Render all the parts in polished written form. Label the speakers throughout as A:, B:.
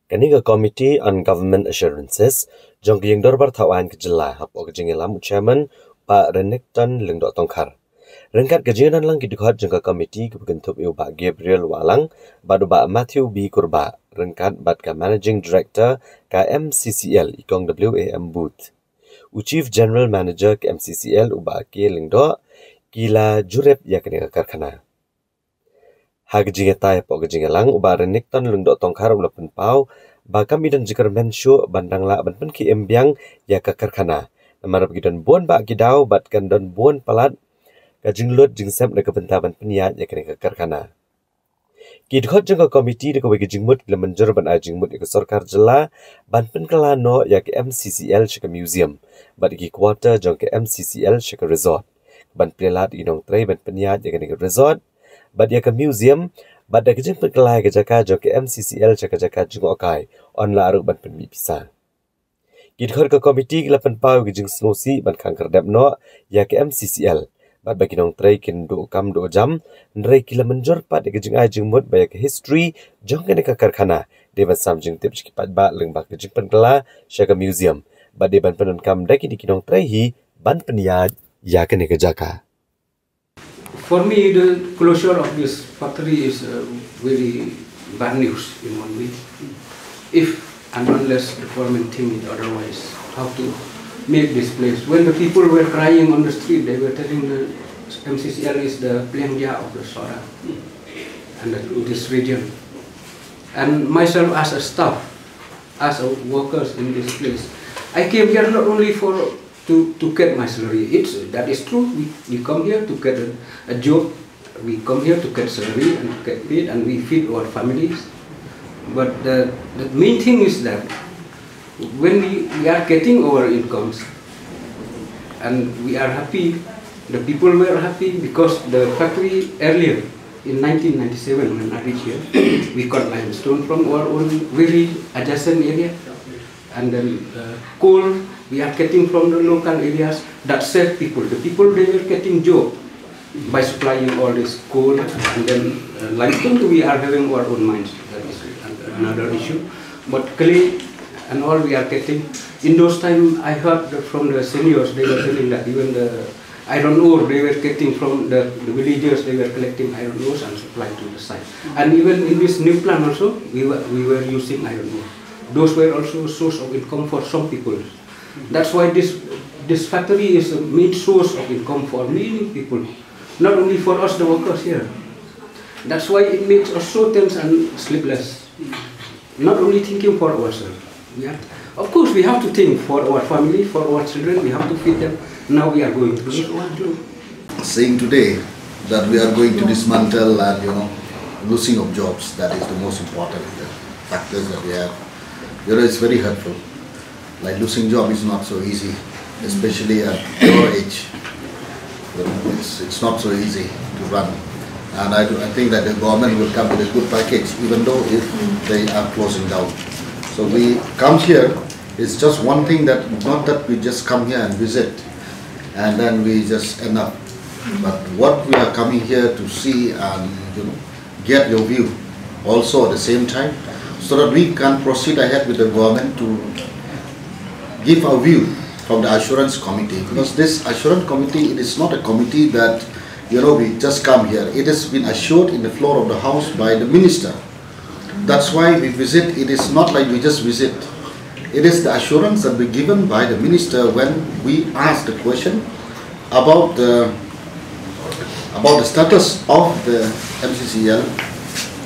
A: Kaniga Committee on Government Assurances, jong yang dorbar tawan kejela hap o kejingelam chairman Pak Renekton Lengdok Tongkar. Rengkat kejingan lang kidukhat jengka committee kebentuk iu Pak Gabriel Walang, badu Pak Matthew B. Kurba, rengkat bat ka Managing Director ka MCCL ikong WAM Booth. Chief General Manager ke MCCL uba ke Lengdok, kila jurep ya kaniga karkhana. Hag jingetai po kejingelang uba Renekton Lengdok Tongkar ula penpau ba kami dan jikar mensyu bandang la ban pen ki embyang ya ka karkhana. Namarap gidan buan ba gidau bat kan dan buan palat ka jinglut jingsep na kebentaban peniat ya kani ka karkhana. Kidhot jengka komiti de ka jingmut le menjer ban a jingmut ya ka sarkar jela ban pen kala no ya ka MCCL shika museum bat ki quarter jong ka MCCL shika resort. Ban pelat inong tray ban peniat ya kani ka resort bat ya ka museum bat da kejeng pekelai ke jaka jong ke MCCL jaka jungokai on la aru ban pen mi pisa. Kidhot ka komiti la pen pau ke jing slosi ban kangker dep no ya ke MCCL. Bat bagi nong tray kin do kam do jam nrai kila menjor pat de jing ai jing mut bayak history jong kene ka karkhana de ban sam jing tip chipat ba leng bak jing pen kala shaka museum bat de ban pen kam daki di kinong tray hi ban peniat ya kene ka jaka.
B: For me, the closure of this factory is very bad news in one way. If and unless the government think it otherwise, how to make this place. When the people were crying on the street, they were telling the MCCL is the Pynkylla of the Sora and this region. And myself as a staff, as a workers in this place, I came here not only to get my salary. That is true. We come here to get a job. We come here to get salary and to get paid, and we feed our families. But the main thing is that when we are getting our incomes and we are happy, the people were happy because the factory earlier in 1997 when I reached here, we got limestone from our own very adjacent area, and then coal we are getting from the local areas that serve people. The people, they were getting job by supplying all this coal, and then limestone we are having our own mines. That is another issue. But clay and all we are getting. In those times, I heard from the seniors, they were telling that even the iron ore they were getting from the villagers, they were collecting iron ores and supplying to the site. And even in this new plant also, we were using iron ore. Those were also a source of income for some people. That's why this factory is a main source of income for many people, not only for us the workers here. That's why it makes us so tense and sleepless. Not only thinking for ourselves. Of course, we have to think for our family, for our children. We have to feed them. Now we are going to this one too.
C: Saying today that we are going to dismantle and losing of jobs, that is the most important factors that we have. It's very hurtful. Like losing job is not so easy, especially at your age. It's not so easy to run. And I think that the government will come with a good package, even though if they are closing down. So we come here, it's just one thing, that not that we just come here and visit and then we just end up. But what we are coming here to see and get your view also at the same time, so that we can proceed ahead with the government to give our view from the assurance committee. Because this assurance committee, it is not a committee that we just come here. It has been assured in the floor of the house by the minister. That's why we visit. It is not like we just visit. It is the assurance that we given by the minister when we ask the question about the status of the MCCL.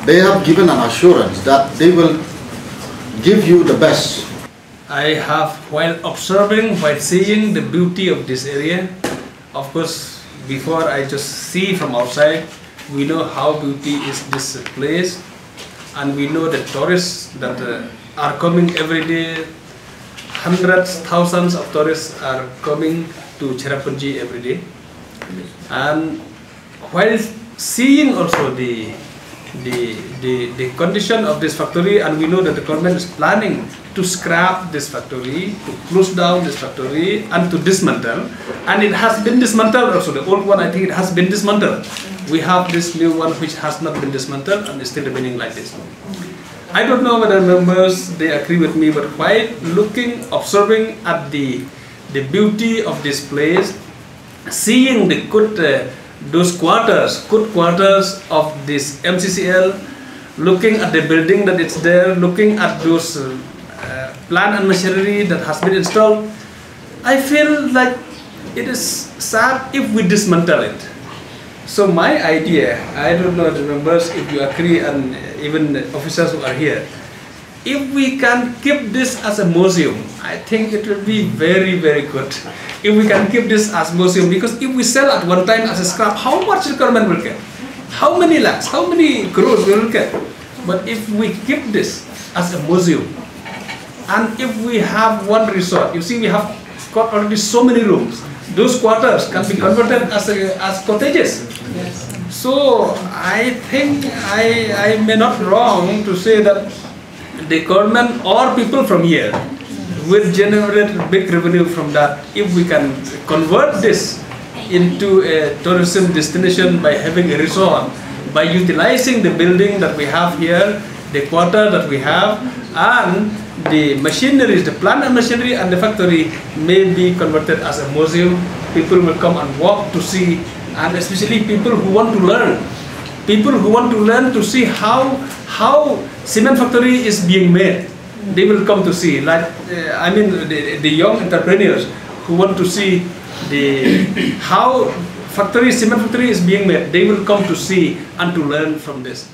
C: They have given an assurance that they will give you the best.
D: I have, while observing, while seeing the beauty of this area, of course, before I just see from outside, we know how beauty is this place, and we know the tourists that are coming every day. Hundreds, thousands of tourists are coming to Cherrapunji every day. And while seeing also the condition of this factory, and we know that the government is planning to scrap this factory, to close down this factory and to dismantle, and it has been dismantled also. The old one, I think it has been dismantled. We have this new one which has not been dismantled and is still remaining like this. I don't know whether members they agree with me, but while observing at the beauty of this place, seeing the good good quarters of this MCCL, looking at the building that it's there, looking at those plant and machinery that has been installed, I feel like it is sad if we dismantle it. So my idea, I don't know the members if you agree, and even the officers who are here, if we can keep this as a museum, I think it will be very, very good. If we can keep this as museum, because if we sell at one time as a scrap, how much the government will get? How many lakhs? How many crores we will get? But if we keep this as a museum, and if we have one resort, you see we have got already so many rooms. Those quarters can be converted as cottages. Yes. So I think I may not wrong to say that the government or people from here will generate big revenue from that if we can convert this into a tourism destination by having a resort, by utilizing the building that we have here, the quarter that we have, and the machineries, the plant and machinery and the factory may be converted as a museum. People will come and walk to see, and especially people who want to learn. People who want to learn to see how cement factory is being made. They will come to see, like the young entrepreneurs who want to see how cement factory is being made. They will come to see and to learn from this.